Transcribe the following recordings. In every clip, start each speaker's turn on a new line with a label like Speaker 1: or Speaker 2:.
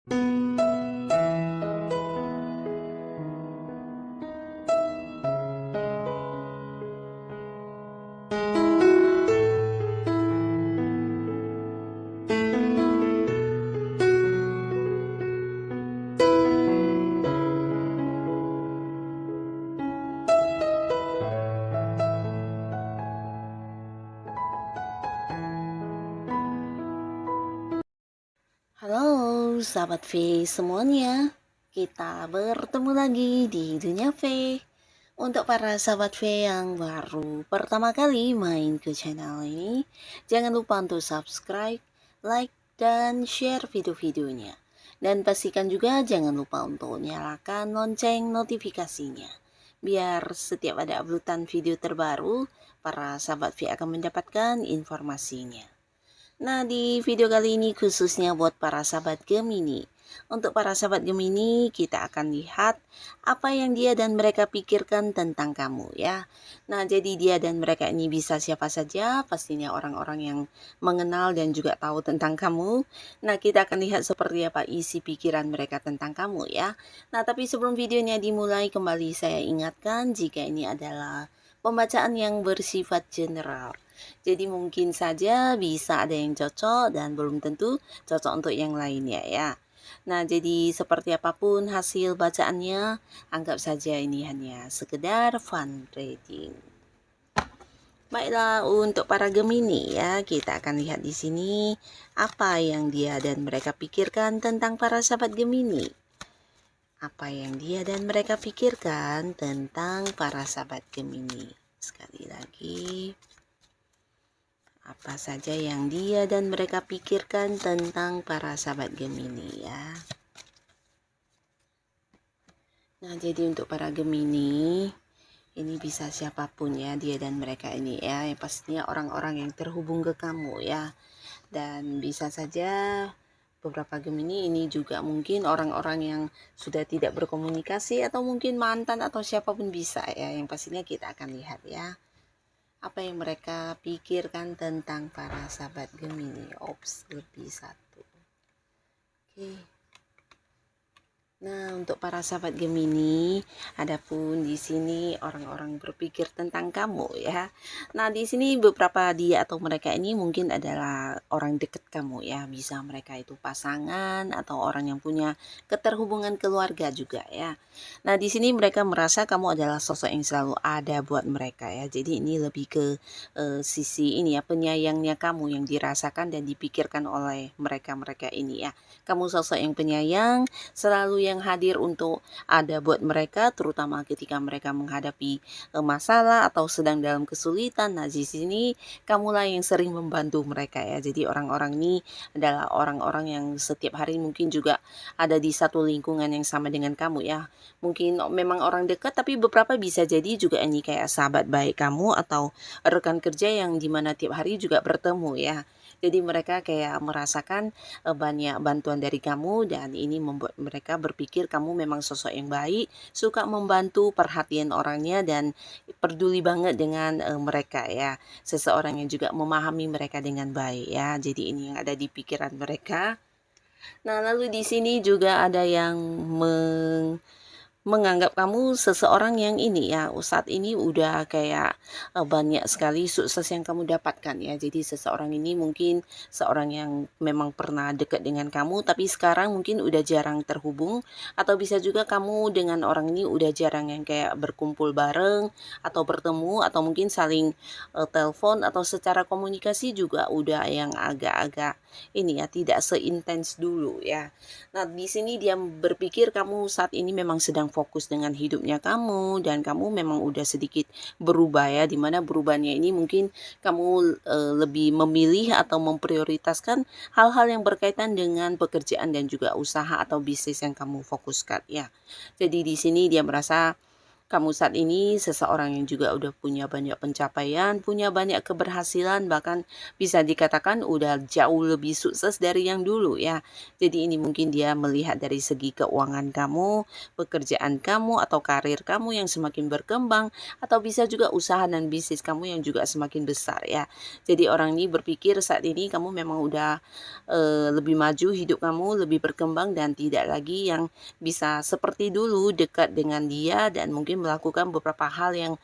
Speaker 1: Halo sahabat V semuanya, kita bertemu lagi di Dunia V. Untuk para sahabat V yang baru pertama kali main ke channel ini, jangan lupa untuk subscribe, like, dan share video-videonya. Dan pastikan juga jangan lupa untuk nyalakan lonceng notifikasinya. Biar setiap ada uploadan video terbaru, para sahabat V akan mendapatkan informasinya. Nah, di video kali ini khususnya buat para sahabat Gemini. Untuk para sahabat Gemini, kita akan lihat apa yang dia dan mereka pikirkan tentang kamu ya. Nah, jadi dia dan mereka ini bisa siapa saja, pastinya orang-orang yang mengenal dan juga tahu tentang kamu. Nah, kita akan lihat seperti apa isi pikiran mereka tentang kamu ya. Nah, tapi sebelum videonya dimulai, kembali saya ingatkan jika ini adalah pembacaan yang bersifat general. Jadi mungkin saja bisa ada yang cocok dan belum tentu cocok untuk yang lainnya ya. Nah, jadi seperti apapun hasil bacaannya, anggap saja ini hanya sekedar fun reading. Baiklah, untuk para Gemini ya, kita akan lihat di sini apa yang dia dan mereka pikirkan tentang para sahabat Gemini. Apa yang dia dan mereka pikirkan tentang para sahabat Gemini. Sekali lagi, apa saja yang dia dan mereka pikirkan tentang para sahabat Gemini ya. Nah, jadi untuk para Gemini, ini bisa siapapun ya, dia dan mereka ini ya. Yang pastinya orang-orang yang terhubung ke kamu ya. Dan bisa saja beberapa Gemini ini juga mungkin orang-orang yang sudah tidak berkomunikasi atau mungkin mantan atau siapapun bisa ya. Yang pastinya kita akan lihat ya. Apa yang mereka pikirkan tentang para sahabat Gemini. Ops, lebih satu. Oke. Nah, untuk para sahabat Gemini, adapun di sini orang-orang berpikir tentang kamu ya. Nah, di sini beberapa dia atau mereka ini mungkin adalah orang dekat kamu ya. Bisa mereka itu pasangan atau orang yang punya keterhubungan keluarga juga ya. Nah, di sini mereka merasa kamu adalah sosok yang selalu ada buat mereka ya. Jadi ini lebih ke sisi ini ya, penyayangnya kamu yang dirasakan dan dipikirkan oleh mereka-mereka ini ya. Kamu sosok yang penyayang, selalu yang hadir untuk ada buat mereka, terutama ketika mereka menghadapi masalah atau sedang dalam kesulitan. Nah, di sini kamulah yang sering membantu mereka ya. Jadi orang-orang ini adalah orang-orang yang setiap hari mungkin juga ada di satu lingkungan yang sama dengan kamu ya. Mungkin memang orang dekat, tapi beberapa bisa jadi juga ini kayak sahabat baik kamu atau rekan kerja yang dimana tiap hari juga bertemu ya. Jadi mereka kayak merasakan banyak bantuan dari kamu dan ini membuat mereka berpikir kamu memang sosok yang baik, suka membantu, perhatian orangnya dan peduli banget dengan mereka ya. Seseorang yang juga memahami mereka dengan baik ya. Jadi ini yang ada di pikiran mereka. Nah, lalu di sini juga ada yang menganggap kamu seseorang yang ini ya, saat ini udah kayak banyak sekali sukses yang kamu dapatkan ya. Jadi seseorang ini mungkin seorang yang memang pernah dekat dengan kamu, tapi sekarang mungkin udah jarang terhubung, atau bisa juga kamu dengan orang ini udah jarang yang kayak berkumpul bareng atau bertemu atau mungkin saling telepon atau secara komunikasi juga udah yang agak-agak ini ya, tidak seintens dulu ya. Nah, di sini dia berpikir kamu saat ini memang sedang fokus dengan hidupnya kamu dan kamu memang udah sedikit berubah ya, dimana berubahnya ini mungkin kamu lebih memilih atau memprioritaskan hal-hal yang berkaitan dengan pekerjaan dan juga usaha atau bisnis yang kamu fokuskan ya. Jadi di sini dia merasa Kamu saat ini seseorang yang juga udah punya banyak pencapaian, punya banyak keberhasilan, bahkan bisa dikatakan udah jauh lebih sukses dari yang dulu ya. Jadi ini mungkin dia melihat dari segi keuangan kamu, pekerjaan kamu atau karir kamu yang semakin berkembang, atau bisa juga usaha dan bisnis kamu yang juga semakin besar ya. Jadi orang ini berpikir saat ini kamu memang udah lebih maju, hidup kamu lebih berkembang dan tidak lagi yang bisa seperti dulu dekat dengan dia dan mungkin melakukan beberapa hal yang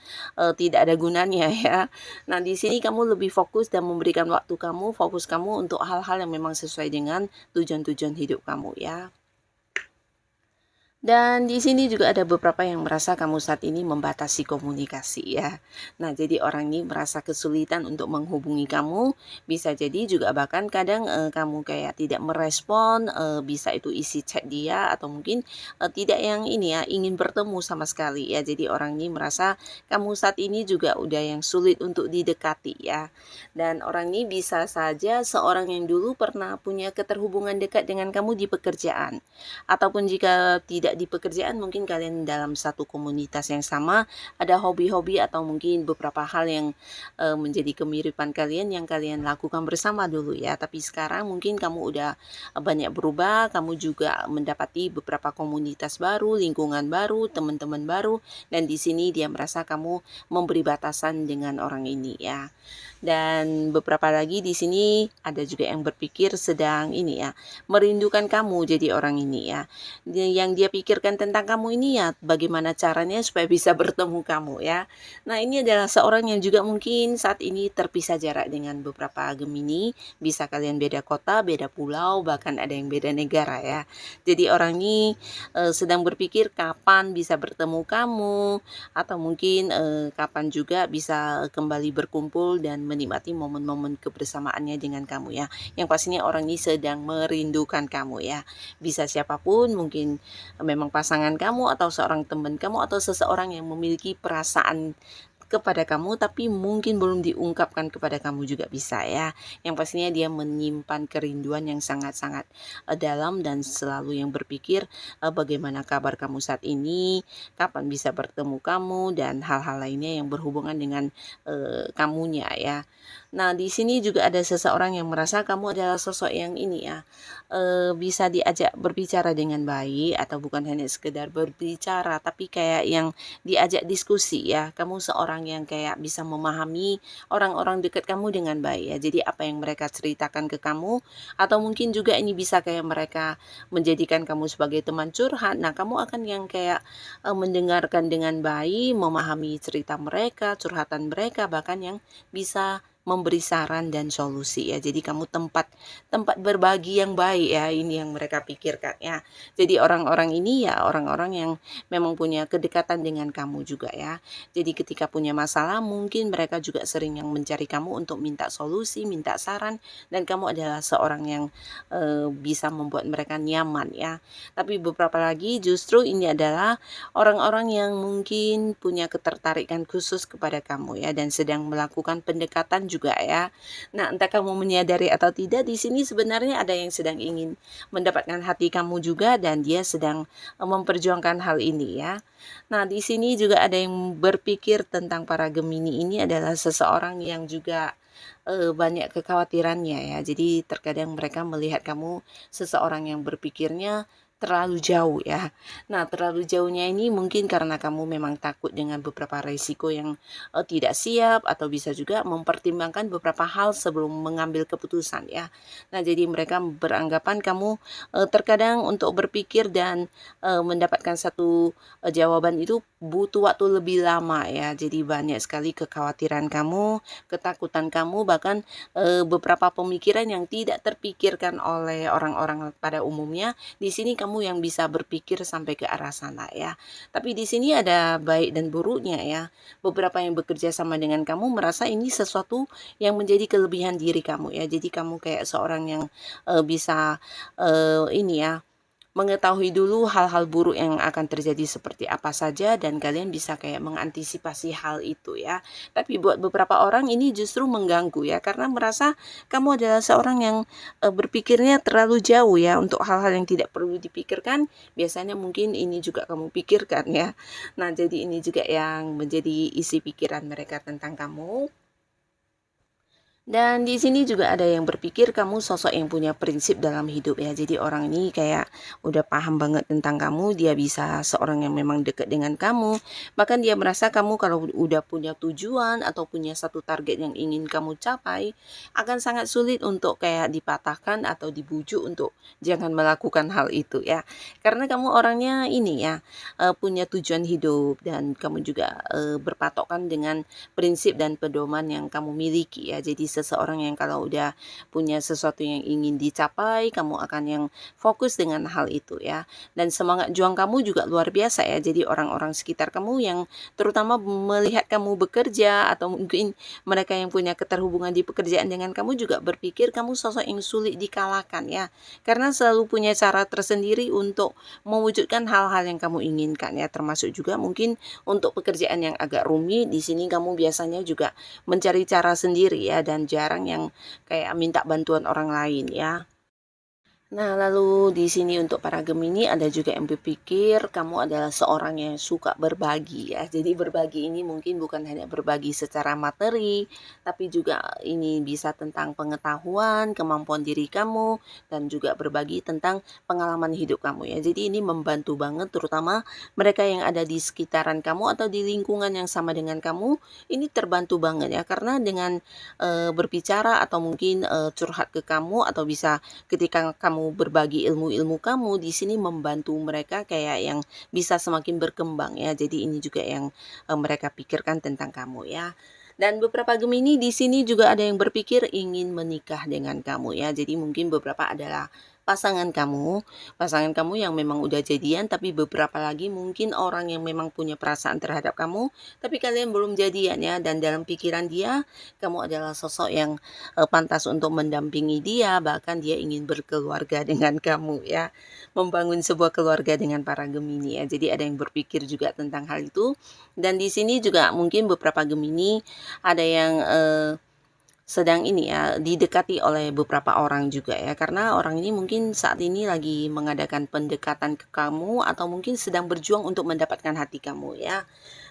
Speaker 1: tidak ada gunanya ya. Nah, di sini kamu lebih fokus dan memberikan waktu kamu, fokus kamu untuk hal-hal yang memang sesuai dengan tujuan-tujuan hidup kamu ya. Dan di sini juga ada beberapa yang merasa kamu saat ini membatasi komunikasi ya. Nah, jadi orang ini merasa kesulitan untuk menghubungi kamu, bisa jadi juga bahkan kadang kamu kayak tidak merespon, bisa itu isi chat dia atau mungkin tidak yang ini ya, ingin bertemu sama sekali ya. Jadi orang ini merasa kamu saat ini juga udah yang sulit untuk didekati ya. Dan orang ini bisa saja seorang yang dulu pernah punya keterhubungan dekat dengan kamu di pekerjaan. Ataupun jika tidak di pekerjaan mungkin kalian dalam satu komunitas yang sama, ada hobi-hobi atau mungkin beberapa hal yang menjadi kemiripan kalian yang kalian lakukan bersama dulu ya. Tapi sekarang mungkin kamu udah banyak berubah, kamu juga mendapati beberapa komunitas baru, lingkungan baru, teman-teman baru, dan di sini dia merasa kamu memberi batasan dengan orang ini ya. Dan beberapa lagi di sini ada juga yang berpikir sedang ini ya, merindukan kamu jadi orang ini ya. Yang dia pikirkan tentang kamu ini ya bagaimana caranya supaya bisa bertemu kamu ya. Nah, ini adalah seorang yang juga mungkin saat ini terpisah jarak dengan beberapa Gemini, bisa kalian beda kota, beda pulau, bahkan ada yang beda negara ya. Jadi orang ini sedang berpikir kapan bisa bertemu kamu atau mungkin kapan juga bisa kembali berkumpul dan menikmati momen-momen kebersamaannya dengan kamu ya. Yang pastinya orang ini sedang merindukan kamu ya. Bisa siapapun, mungkin memang pasangan kamu atau seorang teman kamu atau seseorang yang memiliki perasaan kepada kamu tapi mungkin belum diungkapkan kepada kamu juga bisa ya. Yang pastinya dia menyimpan kerinduan yang sangat-sangat dalam dan selalu yang berpikir bagaimana kabar kamu saat ini, kapan bisa bertemu kamu dan hal-hal lainnya yang berhubungan dengan kamunya ya. Nah, di sini juga ada seseorang yang merasa kamu adalah sosok yang ini ya, bisa diajak berbicara dengan baik atau bukan hanya sekedar berbicara tapi kayak yang diajak diskusi ya. Kamu seorang yang kayak bisa memahami orang-orang dekat kamu dengan baik ya. Jadi apa yang mereka ceritakan ke kamu atau mungkin juga ini bisa kayak mereka menjadikan kamu sebagai teman curhat. Nah, kamu akan yang kayak mendengarkan dengan baik, memahami cerita mereka, curhatan mereka, bahkan yang bisa memberi saran dan solusi ya. Jadi kamu tempat tempat berbagi yang baik ya, ini yang mereka pikirkan ya. Jadi orang-orang ini ya orang-orang yang memang punya kedekatan dengan kamu juga ya. Jadi ketika punya masalah mungkin mereka juga sering yang mencari kamu untuk minta solusi, minta saran dan kamu adalah seorang yang bisa membuat mereka nyaman ya. Tapi beberapa lagi justru ini adalah orang-orang yang mungkin punya ketertarikan khusus kepada kamu ya dan sedang melakukan pendekatan juga ya. Nah, entah kamu menyadari atau tidak di sini sebenarnya ada yang sedang ingin mendapatkan hati kamu juga dan dia sedang memperjuangkan hal ini ya. Nah, di sini juga ada yang berpikir tentang para Gemini ini adalah seseorang yang juga banyak kekhawatirannya ya. Jadi terkadang mereka melihat kamu seseorang yang berpikirnya terlalu jauh ya. Nah, terlalu jauhnya ini mungkin karena kamu memang takut dengan beberapa resiko yang tidak siap atau bisa juga mempertimbangkan beberapa hal sebelum mengambil keputusan ya. Nah, jadi mereka beranggapan kamu terkadang untuk berpikir dan mendapatkan satu jawaban itu butuh waktu lebih lama ya. Jadi banyak sekali kekhawatiran kamu, ketakutan kamu, bahkan beberapa pemikiran yang tidak terpikirkan oleh orang-orang pada umumnya. Di sini kamu yang bisa berpikir sampai ke arah sana ya. Tapi di sini ada baik dan buruknya ya. Beberapa yang bekerja sama dengan kamu merasa ini sesuatu yang menjadi kelebihan diri kamu ya. Jadi kamu kayak seorang yang bisa ini ya mengetahui dulu hal-hal buruk yang akan terjadi seperti apa saja dan kalian bisa kayak mengantisipasi hal itu ya. Tapi buat beberapa orang ini justru mengganggu ya karena merasa kamu adalah seorang yang berpikirnya terlalu jauh ya untuk hal-hal yang tidak perlu dipikirkan. Biasanya mungkin ini juga kamu pikirkan ya. Nah, jadi ini juga yang menjadi isi pikiran mereka tentang kamu. Dan di sini juga ada yang berpikir kamu sosok yang punya prinsip dalam hidup ya. Jadi orang ini kayak udah paham banget tentang kamu, dia bisa seorang yang memang dekat dengan kamu. Bahkan dia merasa kamu kalau udah punya tujuan atau punya satu target yang ingin kamu capai, akan sangat sulit untuk kayak dipatahkan atau dibujuk untuk jangan melakukan hal itu ya. Karena kamu orangnya ini ya, punya tujuan hidup dan kamu juga berpatokan dengan prinsip dan pedoman yang kamu miliki ya. Jadi seseorang yang kalau udah punya sesuatu yang ingin dicapai, kamu akan yang fokus dengan hal itu ya. Dan semangat juang kamu juga luar biasa ya. Jadi orang-orang sekitar kamu yang terutama melihat kamu bekerja atau mungkin mereka yang punya keterhubungan di pekerjaan dengan kamu juga berpikir kamu sosok yang sulit dikalahkan ya. Karena selalu punya cara tersendiri untuk mewujudkan hal-hal yang kamu inginkan ya. Termasuk juga mungkin untuk pekerjaan yang agak rumit, di sini kamu biasanya juga mencari cara sendiri ya dan jarang yang kayak minta bantuan orang lain ya. Nah, lalu di sini untuk para Gemini ada juga yang berpikir kamu adalah seorang yang suka berbagi ya. Jadi berbagi ini mungkin bukan hanya berbagi secara materi, tapi juga ini bisa tentang pengetahuan, kemampuan diri kamu, dan juga berbagi tentang pengalaman hidup kamu ya. Jadi ini membantu banget terutama mereka yang ada di sekitaran kamu atau di lingkungan yang sama dengan kamu, ini terbantu banget ya. Karena dengan berbicara atau mungkin curhat ke kamu atau bisa ketika kamu berbagi ilmu-ilmu kamu di sini membantu mereka kayak yang bisa semakin berkembang ya. Jadi ini juga yang mereka pikirkan tentang kamu ya. Dan beberapa Gemini di sini juga ada yang berpikir ingin menikah dengan kamu ya. Jadi mungkin beberapa adalah pasangan kamu yang memang udah jadian tapi beberapa lagi mungkin orang yang memang punya perasaan terhadap kamu tapi kalian belum jadian ya dan dalam pikiran dia kamu adalah sosok yang pantas untuk mendampingi dia, bahkan dia ingin berkeluarga dengan kamu ya, membangun sebuah keluarga dengan para Gemini ya. Jadi ada yang berpikir juga tentang hal itu. Dan di sini juga mungkin beberapa Gemini ada yang sedang ini ya, didekati oleh beberapa orang juga ya, karena orang ini mungkin saat ini lagi mengadakan pendekatan ke kamu atau mungkin sedang berjuang untuk mendapatkan hati kamu ya.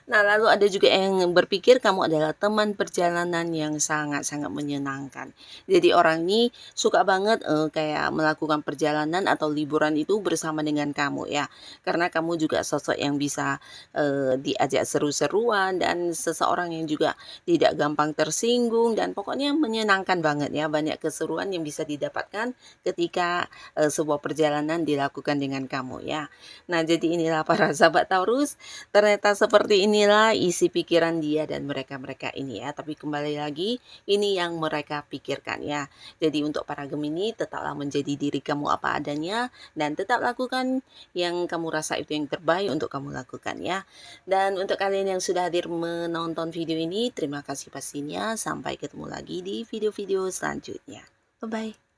Speaker 1: Nah, lalu ada juga yang berpikir kamu adalah teman perjalanan yang sangat-sangat menyenangkan. Jadi orang ini suka banget kayak melakukan perjalanan atau liburan itu bersama dengan kamu ya. Karena kamu juga sosok yang bisa diajak seru-seruan dan seseorang yang juga tidak gampang tersinggung dan pokoknya menyenangkan banget ya. Banyak keseruan yang bisa didapatkan ketika sebuah perjalanan dilakukan dengan kamu ya. Nah, jadi inilah para sahabat Taurus, ternyata seperti inilah isi pikiran dia dan mereka-mereka ini ya. Tapi kembali lagi, ini yang mereka pikirkan ya. Jadi untuk para Gemini, tetaplah menjadi diri kamu apa adanya dan tetap lakukan yang kamu rasa itu yang terbaik untuk kamu lakukan ya. Dan untuk kalian yang sudah hadir menonton video ini, terima kasih pastinya. Sampai ketemu lagi di video-video selanjutnya. Bye-bye.